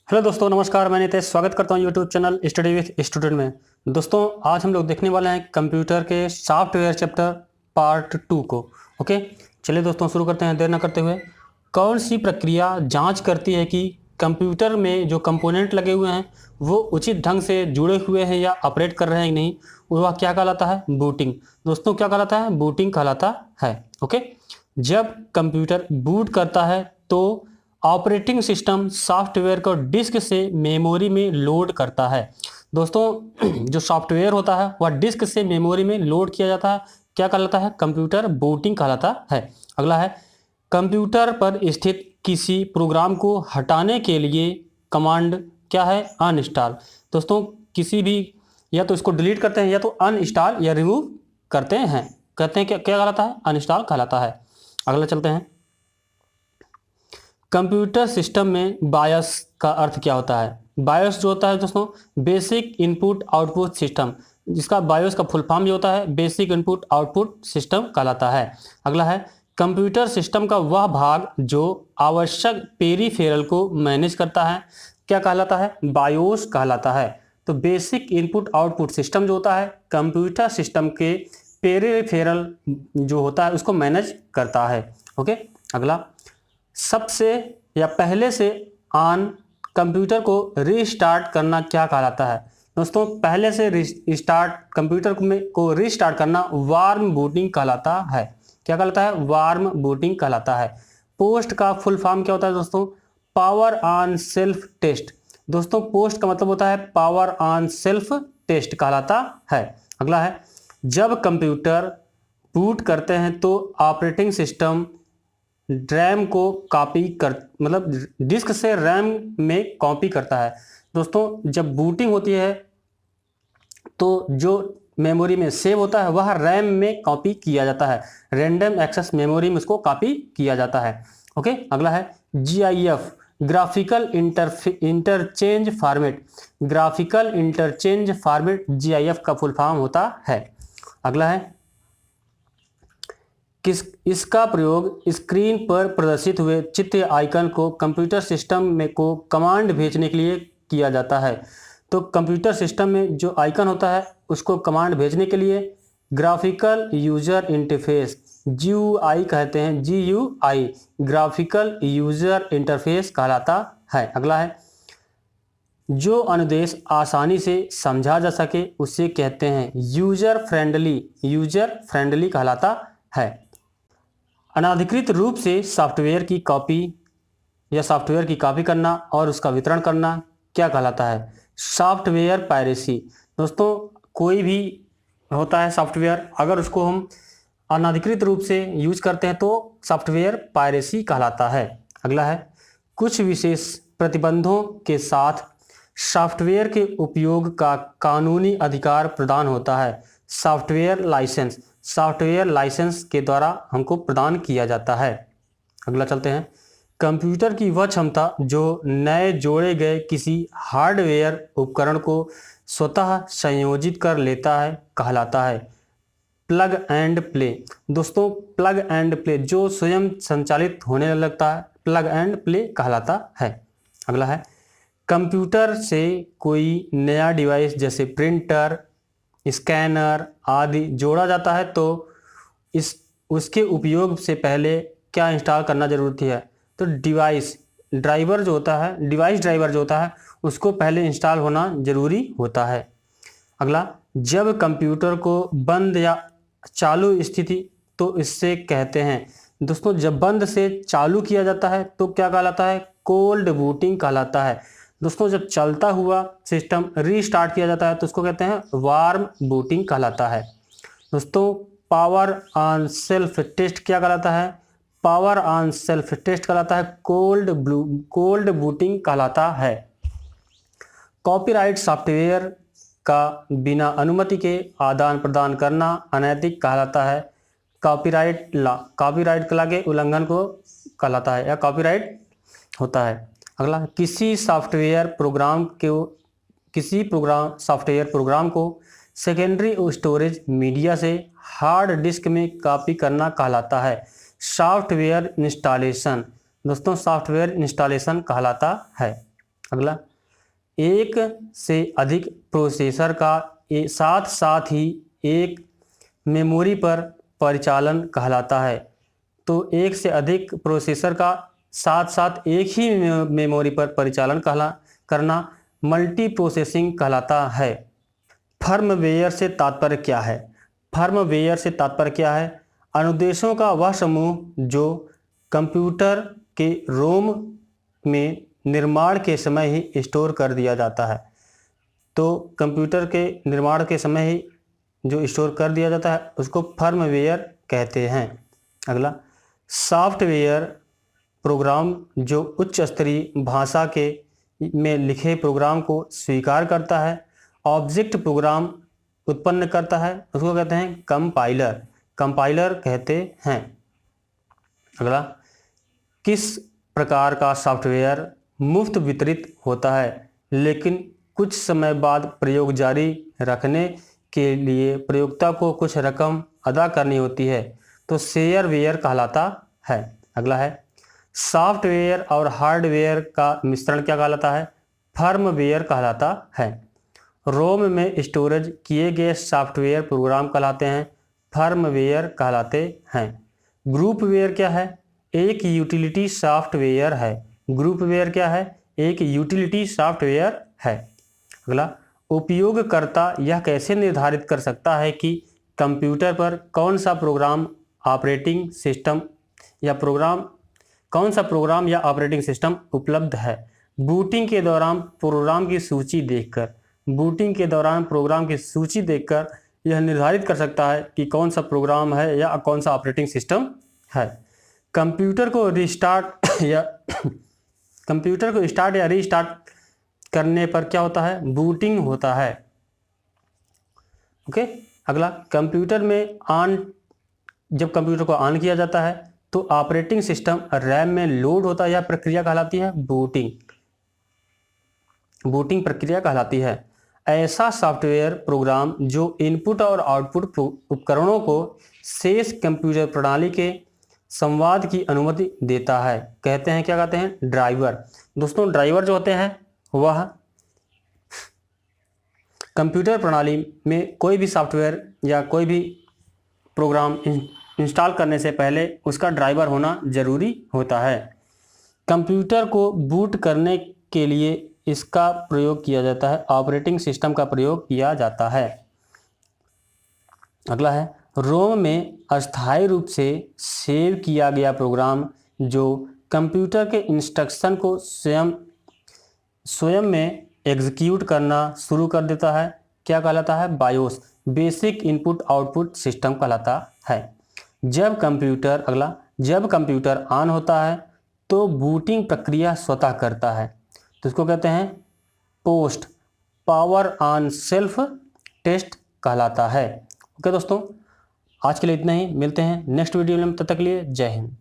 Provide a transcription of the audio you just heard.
Hello दोस्तों, नमस्कार। मैं नितेश स्वागत करता हूं YouTube channel study with student में। दोस्तों, आज हम लोग देखने वाले हैं कंप्यूटर के सॉफ्टवेयर चैप्टर पार्ट 2 को। ओके, चलिए दोस्तों शुरू करते हैं देर न करते हुए। कौन सी प्रक्रिया जांच करती है कि कंप्यूटर में जो कंपोनेंट लगे हुए हैं वो उचित ढंग से जुड़े हुए हैं या ऑपरेट कर रहे हैं कि नहीं? वह क्या कहलाता है? बूटिंग। दोस्तों, क्या कहलाता है? बूटिंग कहलाता है। ओके, जब कंप्यूटर बूट करता है तो ऑपरेटिंग सिस्टम सॉफ्टवेयर को डिस्क से मेमोरी में लोड करता है। दोस्तों, जो सॉफ्टवेयर होता है वह डिस्क से मेमोरी में लोड किया जाता है। क्या कहलाता है? कंप्यूटर बूटिंग कहलाता है। अगला है, कंप्यूटर पर स्थित किसी प्रोग्राम को हटाने के लिए कमांड क्या है? अनइंस्टॉल। दोस्तों, किसी भी या तो इसको डिलीट करते हैं या तो अनइंस्टॉल या रिमूव करते हैं। कहते हैं क्या क्या कहलाता है? अनइंस्टॉल कहलाता है। अगला चलते हैं। कंप्यूटर सिस्टम में बायस का अर्थ क्या होता है? बायस जो होता है दोस्तों, बेसिक इनपुट आउटपुट सिस्टम। जिसका बायोस का फुल फॉर्म जो होता है बेसिक इनपुट आउटपुट सिस्टम कहलाता है। अगला है, कंप्यूटर सिस्टम का वह भाग जो आवश्यक पेरीफेरल को मैनेज करता है। क्या कहलाता है? बायोस कहलाता है। तो बेसिक इनपुट आउटपुट सिस्टम जो होता है कंप्यूटर सिस्टम के पेरीफेरल जो होता है उसको मैनेज करता है। ओके, अगला, सबसे या पहले से ऑन कंप्यूटर को रीस्टार्ट करना क्या कहलाता है? दोस्तों, पहले से रिस्टार्ट कंप्यूटर को रीस्टार्ट करना वार्म बूटिंग कहलाता है। क्या कहलाता है? वार्म बूटिंग कहलाता है। पोस्ट का फुल फॉर्म क्या होता है दोस्तों? Power on self test. दोस्तों, पोस्ट का मतलब होता है पावर ऑन सेल्फ टेस्ट कहलाता है। अगला है, जब कंप्यूटर बूट करते हैं तो ऑपरेटिंग सिस्टम रैम को कॉपी कर मतलब डिस्क से रैम में कॉपी करता है। दोस्तों, जब बूटिंग होती है तो जो मेमोरी में सेव होता है वह रैम में कॉपी किया जाता है। रैंडम एक्सेस मेमोरी में उसको कॉपी किया जाता है। ओके, अगला है GIF, graphical interchange format. Graphical interchange format GIF का फुल फॉर्म होता है। अगला है, इसका प्रयोग स्क्रीन पर प्रदर्शित हुए चित्र आइकन को कंप्यूटर सिस्टम में को कमांड भेजने के लिए किया जाता है। तो कंप्यूटर सिस्टम में जो आइकन होता है उसको कमांड भेजने के लिए ग्राफिकल यूजर इंटरफेस GUI कहते हैं। GUI ग्राफिकल यूजर इंटरफेस कहलाता है। अगला है, जो अनुदेश आसानी से समझा जा सके उसे कहते हैं यूजर फ्रेंडली। यूजर फ्रेंडली कहलाता है। अनाधिकृत रूप से सॉफ्टवेयर की कॉपी या सॉफ्टवेयर की कॉपी करना और उसका वितरण करना क्या कहलाता है? Software piracy. दोस्तों, कोई भी होता है सॉफ्टवेयर, अगर उसको हम अनाधिकृत रूप से यूज करते हैं तो सॉफ्टवेयर पायरेसी कहलाता है। अगला है, कुछ विशेष प्रतिबंधों के साथ सॉफ्टवेयर के उपयोग का कानूनी अधिकार प्रदान होता है। Software licence. सॉफ्टवेयर लाइसेंस के द्वारा हमको प्रदान किया जाता है। अगला चलते हैं, कंप्यूटर की वह क्षमता जो नए जोड़े गए किसी हार्डवेयर उपकरण को स्वतः संयोजित कर लेता है कहलाता है प्लग एंड प्ले। दोस्तों, प्लग एंड प्ले जो स्वयं संचालित होने लगता है प्लग एंड प्ले कहलाता है। अगला है, कंप्यूटर से कोई नया डिवाइस जैसे प्रिंटर, स्कैनर आदि जोड़ा जाता है तो उसके उपयोग से पहले क्या इंस्टॉल करना जरूरी है? तो डिवाइस ड्राइवर जो होता है उसको पहले इंस्टॉल होना जरूरी होता है। अगला, जब कंप्यूटर को बंद या चालू स्थिति तो इससे कहते हैं। दोस्तों, जब बंद से चालू किया जाता है तो क्या कहलाता है? कोल्ड बूटिंग कहलाता है। दोस्तों, जब चलता हुआ सिस्टम रीस्टार्ट किया जाता है तो उसको कहते हैं वार्म बूटिंग कहलाता है। दोस्तों, पावर ऑन सेल्फ टेस्ट क्या कहलाता है? पावर ऑन सेल्फ टेस्ट कहलाता है कोल्ड बूटिंग कहलाता है। कॉपीराइट सॉफ्टवेयर का बिना अनुमति के आदान प्रदान करना अनैतिक कहलाता है। कॉपीराइट ला के उल्लंघन को कहलाता है या कॉपीराइट होता है। अगला, किसी सॉफ्टवेयर प्रोग्राम को सेकेंडरी स्टोरेज मीडिया से हार्ड डिस्क में कॉपी करना कहलाता है सॉफ्टवेयर इंस्टॉलेशन। दोस्तों, सॉफ्टवेयर इंस्टॉलेशन कहलाता है। अगला, एक से अधिक प्रोसेसर का साथ साथ ही एक मेमोरी पर परिचालन कहलाता है। तो एक से अधिक प्रोसेसर का साथ साथ एक ही मेमोरी पर परिचालन करना मल्टी प्रोसेसिंग कहलाता है। फर्मवेयर से तात्पर्य क्या है? फर्मवेयर से तात्पर्य क्या है? अनुदेशों का वह समूह जो कंप्यूटर के रोम में निर्माण के समय ही स्टोर कर दिया जाता है। तो कंप्यूटर के निर्माण के समय ही जो स्टोर कर दिया जाता है उसको फर्मवेयर कहते हैं। अगला, सॉफ्टवेयर प्रोग्राम जो उच्च स्तरीय भाषा के में लिखे प्रोग्राम को स्वीकार करता है, ऑब्जेक्ट प्रोग्राम उत्पन्न करता है, उसको कहते हैं कंपाइलर। कंपाइलर कहते हैं। अगला, किस प्रकार का सॉफ्टवेयर मुफ्त वितरित होता है लेकिन कुछ समय बाद प्रयोग जारी रखने के लिए प्रयोक्ता को कुछ रकम अदा करनी होती है? तो शेयरवेयर कहलाता है। अगला है, सॉफ्टवेयर और हार्डवेयर का मिश्रण क्या कहलाता है? फर्मवेयर कहलाता है। रोम में स्टोरेज किए गए सॉफ्टवेयर प्रोग्राम कहलाते हैं, फर्मवेयर कहलाते हैं। ग्रुपवेयर क्या है? एक यूटिलिटी सॉफ्टवेयर है। ग्रुपवेयर क्या है? एक यूटिलिटी सॉफ्टवेयर है। अगला, उपयोगकर्ता यह कैसे निर्धारित कर सकता है कि कंप्यूटर पर कौन सा प्रोग्राम या ऑपरेटिंग सिस्टम उपलब्ध है? बूटिंग के दौरान प्रोग्राम की सूची देखकर यह निर्धारित कर सकता है कि कौन सा प्रोग्राम है या कौन सा ऑपरेटिंग सिस्टम है। कंप्यूटर को स्टार्ट या रीस्टार्ट करने पर क्या होता है? बूटिंग होता है। ओके। अगला, जब कंप्यूटर को ऑन किया जाता है तो ऑपरेटिंग सिस्टम रैम में लोड होता है, यह प्रक्रिया कहलाती है बूटिंग प्रक्रिया कहलाती है। ऐसा सॉफ्टवेयर प्रोग्राम जो इनपुट और आउटपुट उपकरणों को शेष कंप्यूटर प्रणाली के संवाद की अनुमति देता है कहते हैं, क्या कहते हैं? ड्राइवर। दोस्तों, ड्राइवर जो होते हैं वह कंप्यूटर प्रणाली में कोई भी सॉफ्टवेयर या कोई भी प्रोग्राम इंस्टॉल करने से पहले उसका ड्राइवर होना जरूरी होता है। कंप्यूटर को बूट करने के लिए इसका प्रयोग किया जाता है, ऑपरेटिंग सिस्टम का प्रयोग किया जाता है। अगला है, रोम में अस्थायी रूप से सेव किया गया प्रोग्राम जो कंप्यूटर के इंस्ट्रक्शन को स्वयं में एग्जीक्यूट करना शुरू कर देता है, क्या कहलाता है? BIOS. Basic input output system कहलाता है। जब कंप्यूटर ऑन होता है तो बूटिंग प्रक्रिया स्वतः करता है, तो इसको कहते हैं post power on self test कहलाता है। ओके दोस्तों, आज के लिए इतना ही। मिलते हैं नेक्स्ट वीडियो में, तब तक के लिए जय हिंद।